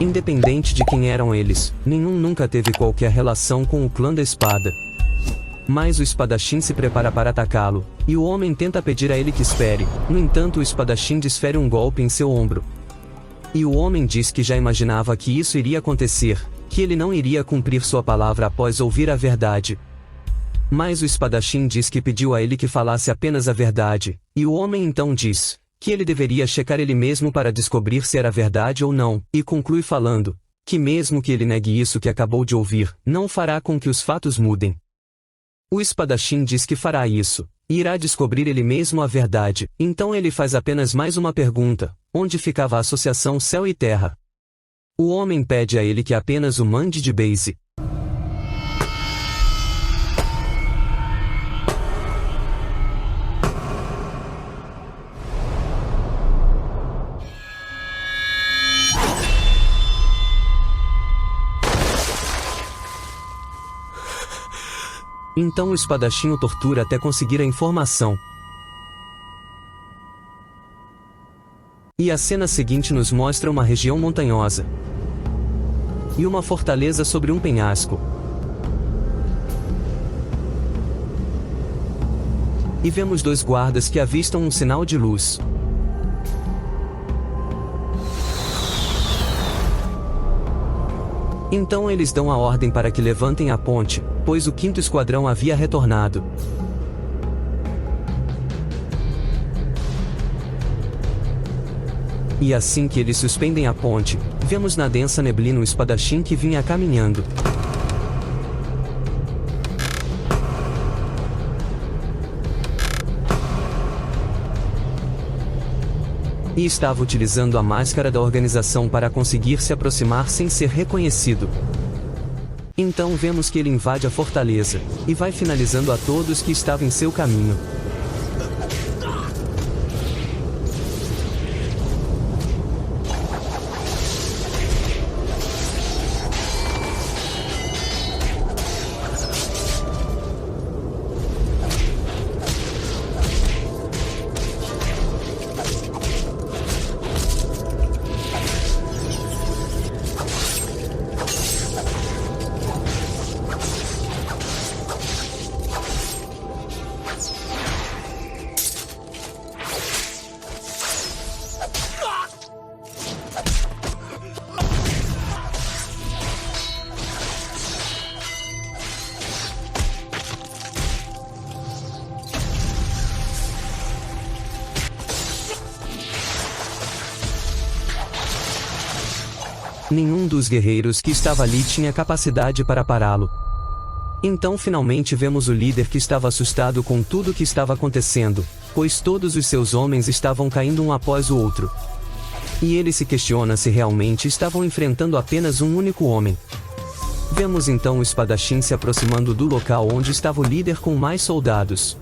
Independente de quem eram eles, nenhum nunca teve qualquer relação com o clã da espada. Mas o espadachim se prepara para atacá-lo, e o homem tenta pedir a ele que espere. No entanto, o espadachim desfere um golpe em seu ombro. E o homem diz que já imaginava que isso iria acontecer, que ele não iria cumprir sua palavra após ouvir a verdade. Mas o espadachim diz que pediu a ele que falasse apenas a verdade, e o homem então diz que ele deveria checar ele mesmo para descobrir se era verdade ou não, e conclui falando que mesmo que ele negue isso que acabou de ouvir, não fará com que os fatos mudem. O espadachim diz que fará isso, e irá descobrir ele mesmo a verdade. Então ele faz apenas mais uma pergunta: onde ficava a associação céu e terra? O homem pede a ele que apenas o mande de base. Então o espadachim o tortura até conseguir a informação. E a cena seguinte nos mostra uma região montanhosa e uma fortaleza sobre um penhasco. E vemos dois guardas que avistam um sinal de luz. Então eles dão a ordem para que levantem a ponte, pois o 5º esquadrão havia retornado. E assim que eles suspendem a ponte, vemos na densa neblina um espadachim que vinha caminhando. E estava utilizando a máscara da organização para conseguir se aproximar sem ser reconhecido. Então vemos que ele invade a fortaleza, e vai finalizando a todos que estavam em seu caminho. Nenhum dos guerreiros que estava ali tinha capacidade para pará-lo. Então finalmente vemos o líder que estava assustado com tudo o que estava acontecendo, pois todos os seus homens estavam caindo um após o outro. E ele se questiona se realmente estavam enfrentando apenas um único homem. Vemos então o espadachim se aproximando do local onde estava o líder com mais soldados.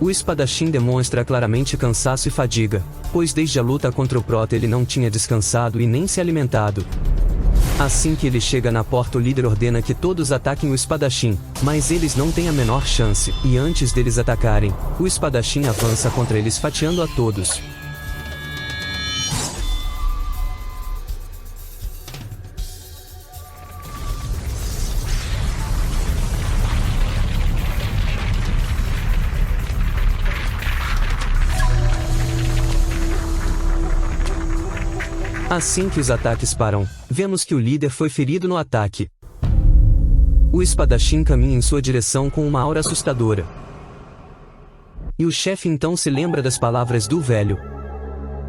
O espadachim demonstra claramente cansaço e fadiga, pois desde a luta contra o Prota ele não tinha descansado e nem se alimentado. Assim que ele chega na porta, o líder ordena que todos ataquem o espadachim, mas eles não têm a menor chance, e antes deles atacarem, o espadachim avança contra eles fatiando a todos. Assim que os ataques param, vemos que o líder foi ferido no ataque. O espadachim caminha em sua direção com uma aura assustadora. E o chefe então se lembra das palavras do velho.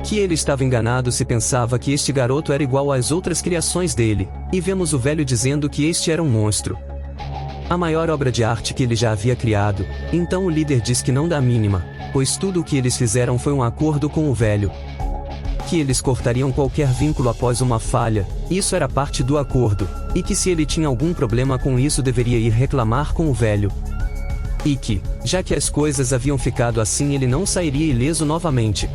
Que ele estava enganado se pensava que este garoto era igual às outras criações dele, e vemos o velho dizendo que este era um monstro. A maior obra de arte que ele já havia criado. Então o líder diz que não dá a mínima, pois tudo o que eles fizeram foi um acordo com o velho. Que eles cortariam qualquer vínculo após uma falha, isso era parte do acordo, e que se ele tinha algum problema com isso deveria ir reclamar com o velho. E que, já que as coisas haviam ficado assim, ele não sairia ileso novamente.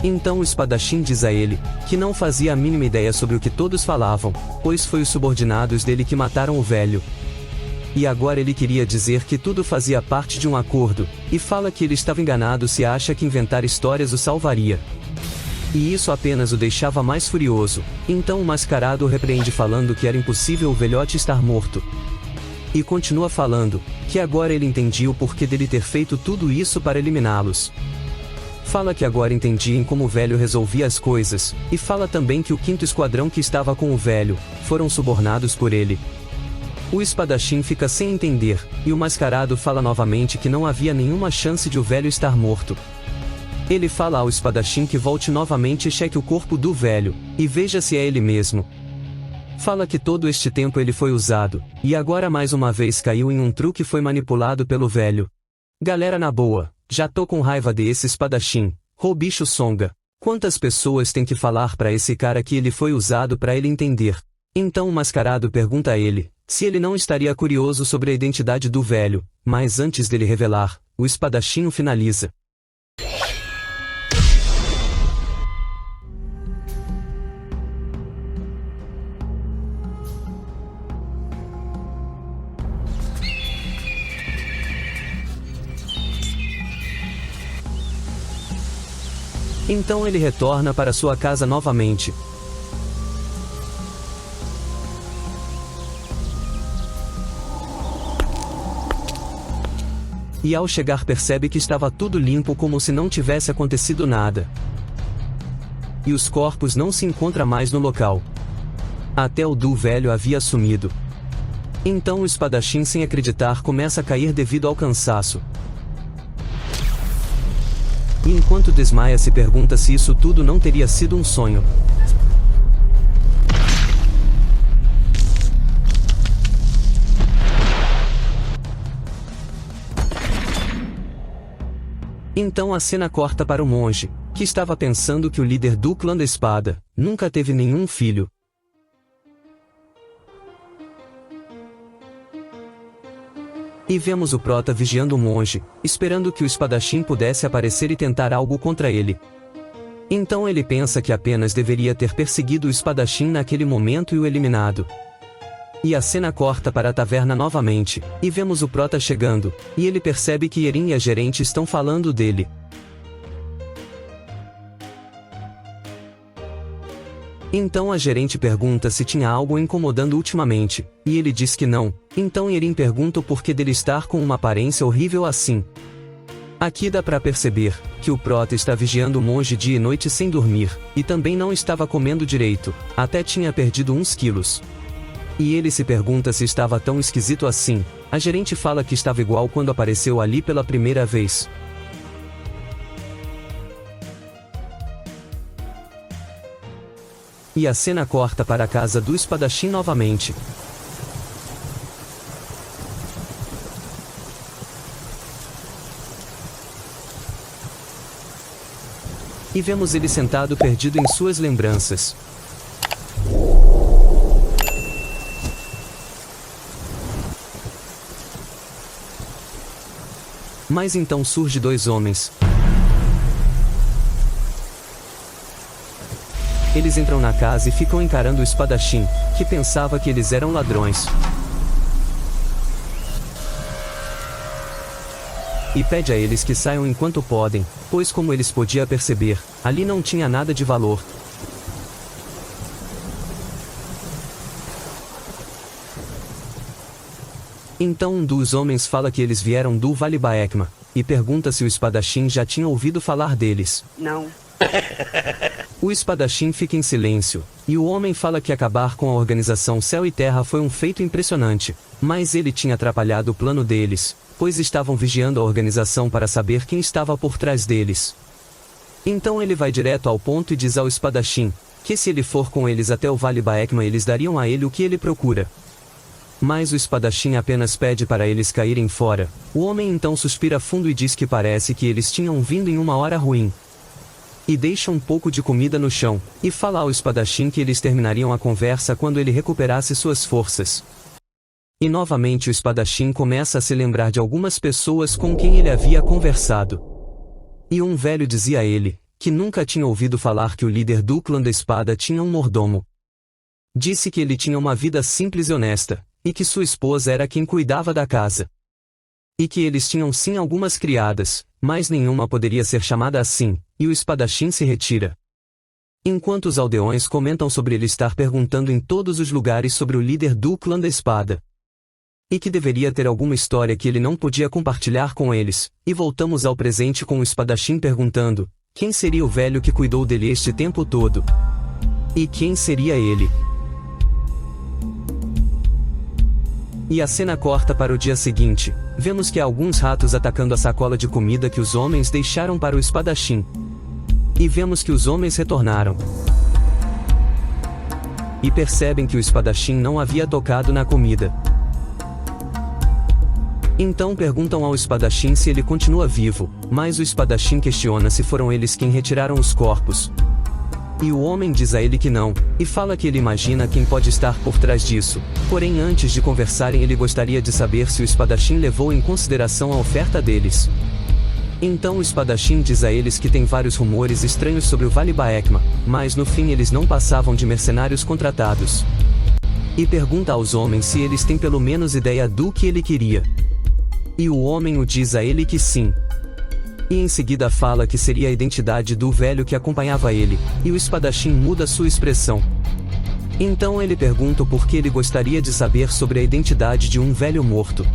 Então o espadachim diz a ele, que não fazia a mínima ideia sobre o que todos falavam, pois foi os subordinados dele que mataram o velho. E agora ele queria dizer que tudo fazia parte de um acordo, e fala que ele estava enganado se acha que inventar histórias o salvaria. E isso apenas o deixava mais furioso, então o mascarado o repreende falando que era impossível o velhote estar morto. E continua falando, que agora ele entendia o porquê dele ter feito tudo isso para eliminá-los. Fala que agora entendia em como o velho resolvia as coisas, e fala também que o 5º esquadrão que estava com o velho, foram subornados por ele. O espadachim fica sem entender, e o mascarado fala novamente que não havia nenhuma chance de o velho estar morto. Ele fala ao espadachim que volte novamente e cheque o corpo do velho, e veja se é ele mesmo. Fala que todo este tempo ele foi usado, e agora mais uma vez caiu em um truque e foi manipulado pelo velho. Galera, na boa, já tô com raiva desse espadachim, bicho songa. Quantas pessoas tem que falar pra esse cara que ele foi usado pra ele entender? Então o mascarado pergunta a ele, se ele não estaria curioso sobre a identidade do velho, mas antes dele revelar, o espadachim o finaliza. Então ele retorna para sua casa novamente. E ao chegar percebe que estava tudo limpo como se não tivesse acontecido nada. E os corpos não se encontram mais no local. Até o do velho havia sumido. Então o espadachim, sem acreditar, começa a cair devido ao cansaço. E enquanto desmaia se pergunta se isso tudo não teria sido um sonho. Então a cena corta para o monge, que estava pensando que o líder do clã da espada nunca teve nenhum filho. E vemos o prota vigiando o monge, esperando que o espadachim pudesse aparecer e tentar algo contra ele. Então ele pensa que apenas deveria ter perseguido o espadachim naquele momento e o eliminado. E a cena corta para a taverna novamente, e vemos o prota chegando, e ele percebe que Yerin e a gerente estão falando dele. Então a gerente pergunta se tinha algo incomodando ultimamente, e ele diz que não. Então Yerin pergunta o porquê dele estar com uma aparência horrível assim. Aqui dá pra perceber que o prota está vigiando o monge dia e noite sem dormir, e também não estava comendo direito, até tinha perdido uns quilos. E ele se pergunta se estava tão esquisito assim. A gerente fala que estava igual quando apareceu ali pela primeira vez. E a cena corta para a casa do espadachim novamente. E vemos ele sentado perdido em suas lembranças. Mas então surge 2 homens. Eles entram na casa e ficam encarando o espadachim, que pensava que eles eram ladrões. E pede a eles que saiam enquanto podem, pois como eles podiam perceber, ali não tinha nada de valor. Então um dos homens fala que eles vieram do Vale Baekma, e pergunta se o espadachim já tinha ouvido falar deles. Não. O espadachim fica em silêncio, e o homem fala que acabar com a organização Céu e Terra foi um feito impressionante, mas ele tinha atrapalhado o plano deles, pois estavam vigiando a organização para saber quem estava por trás deles. Então ele vai direto ao ponto e diz ao espadachim, que se ele for com eles até o Vale Baekma eles dariam a ele o que ele procura. Mas o espadachim apenas pede para eles caírem fora. O homem então suspira fundo e diz que parece que eles tinham vindo em uma hora ruim. E deixa um pouco de comida no chão, e fala ao espadachim que eles terminariam a conversa quando ele recuperasse suas forças. E novamente o espadachim começa a se lembrar de algumas pessoas com quem ele havia conversado. E um velho dizia a ele, que nunca tinha ouvido falar que o líder do clã da espada tinha um mordomo. Disse que ele tinha uma vida simples e honesta, e que sua esposa era quem cuidava da casa. E que eles tinham sim algumas criadas, mas nenhuma poderia ser chamada assim, e o espadachim se retira. Enquanto os aldeões comentam sobre ele estar perguntando em todos os lugares sobre o líder do clã da espada. E que deveria ter alguma história que ele não podia compartilhar com eles, e voltamos ao presente com o espadachim perguntando, quem seria o velho que cuidou dele este tempo todo? E quem seria ele? E a cena corta para o dia seguinte, vemos que há alguns ratos atacando a sacola de comida que os homens deixaram para o espadachim. E vemos que os homens retornaram. E percebem que o espadachim não havia tocado na comida. Então perguntam ao espadachim se ele continua vivo, mas o espadachim questiona se foram eles quem retiraram os corpos. E o homem diz a ele que não, e fala que ele imagina quem pode estar por trás disso, porém antes de conversarem ele gostaria de saber se o espadachim levou em consideração a oferta deles. Então o espadachim diz a eles que tem vários rumores estranhos sobre o Vale Baekma, mas no fim eles não passavam de mercenários contratados. E pergunta aos homens se eles têm pelo menos ideia do que ele queria. E o homem o diz a ele que sim. E em seguida fala que seria a identidade do velho que acompanhava ele, e o espadachim muda sua expressão. Então ele pergunta por que ele gostaria de saber sobre a identidade de um velho morto.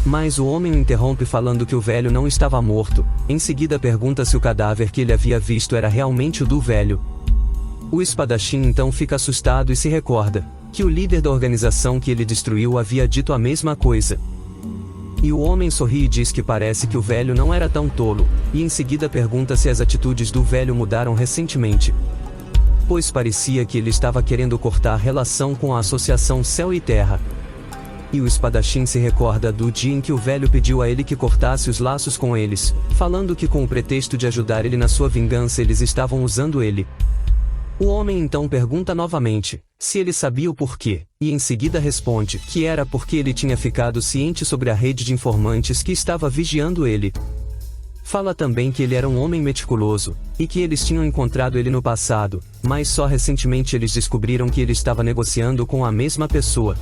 Mas o homem o interrompe falando que o velho não estava morto, em seguida pergunta se o cadáver que ele havia visto era realmente o do velho. O espadachim então fica assustado e se recorda, que o líder da organização que ele destruiu havia dito a mesma coisa. E o homem sorri e diz que parece que o velho não era tão tolo, e em seguida pergunta se as atitudes do velho mudaram recentemente. Pois parecia que ele estava querendo cortar relação com a associação Céu e Terra. E o espadachim se recorda do dia em que o velho pediu a ele que cortasse os laços com eles, falando que com o pretexto de ajudar ele na sua vingança eles estavam usando ele. O homem então pergunta novamente, se ele sabia o porquê, e em seguida responde que era porque ele tinha ficado ciente sobre a rede de informantes que estava vigiando ele. Fala também que ele era um homem meticuloso, e que eles tinham encontrado ele no passado, mas só recentemente eles descobriram que ele estava negociando com a mesma pessoa.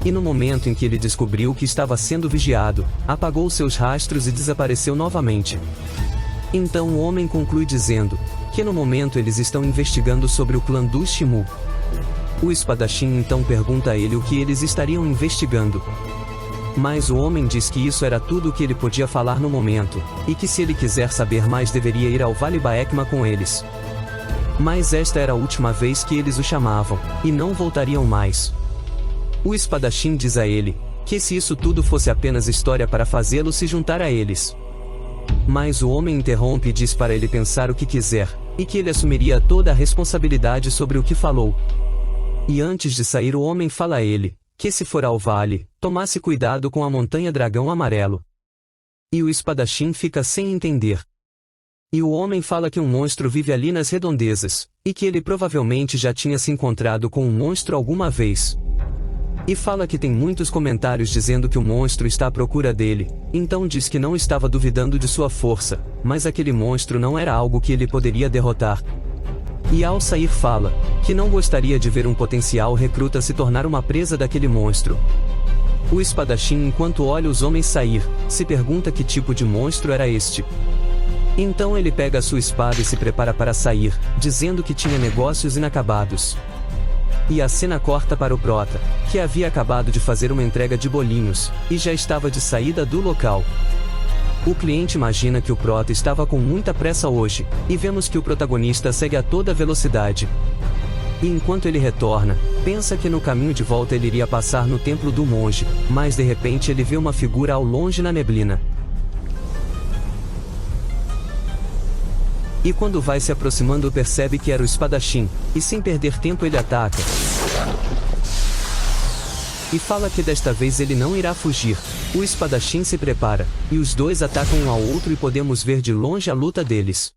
E no momento em que ele descobriu que estava sendo vigiado, apagou seus rastros e desapareceu novamente. Então o homem conclui dizendo, que no momento eles estão investigando sobre o clã do Shimu. O espadachim então pergunta a ele o que eles estariam investigando. Mas o homem diz que isso era tudo o que ele podia falar no momento, e que se ele quiser saber mais deveria ir ao Vale Baekma com eles. Mas esta era a última vez que eles o chamavam, e não voltariam mais. O espadachim diz a ele, que se isso tudo fosse apenas história para fazê-lo se juntar a eles. Mas o homem interrompe e diz para ele pensar o que quiser, e que ele assumiria toda a responsabilidade sobre o que falou. E antes de sair o homem fala a ele, que se for ao vale, tomasse cuidado com a montanha dragão amarelo. E o espadachim fica sem entender. E o homem fala que um monstro vive ali nas redondezas, e que ele provavelmente já tinha se encontrado com um monstro alguma vez. E fala que tem muitos comentários dizendo que o monstro está à procura dele, então diz que não estava duvidando de sua força, mas aquele monstro não era algo que ele poderia derrotar. E ao sair fala, que não gostaria de ver um potencial recruta se tornar uma presa daquele monstro. O espadachim enquanto olha os homens sair, se pergunta que tipo de monstro era este. Então ele pega a sua espada e se prepara para sair, dizendo que tinha negócios inacabados. E a cena corta para o prota, que havia acabado de fazer uma entrega de bolinhos, e já estava de saída do local. O cliente imagina que o prota estava com muita pressa hoje, e vemos que o protagonista segue a toda velocidade. E enquanto ele retorna, pensa que no caminho de volta ele iria passar no templo do monge, mas de repente ele vê uma figura ao longe na neblina. E quando vai se aproximando percebe que era o espadachim, e sem perder tempo ele ataca. E fala que desta vez ele não irá fugir. O espadachim se prepara, e os dois atacam um ao outro e podemos ver de longe a luta deles.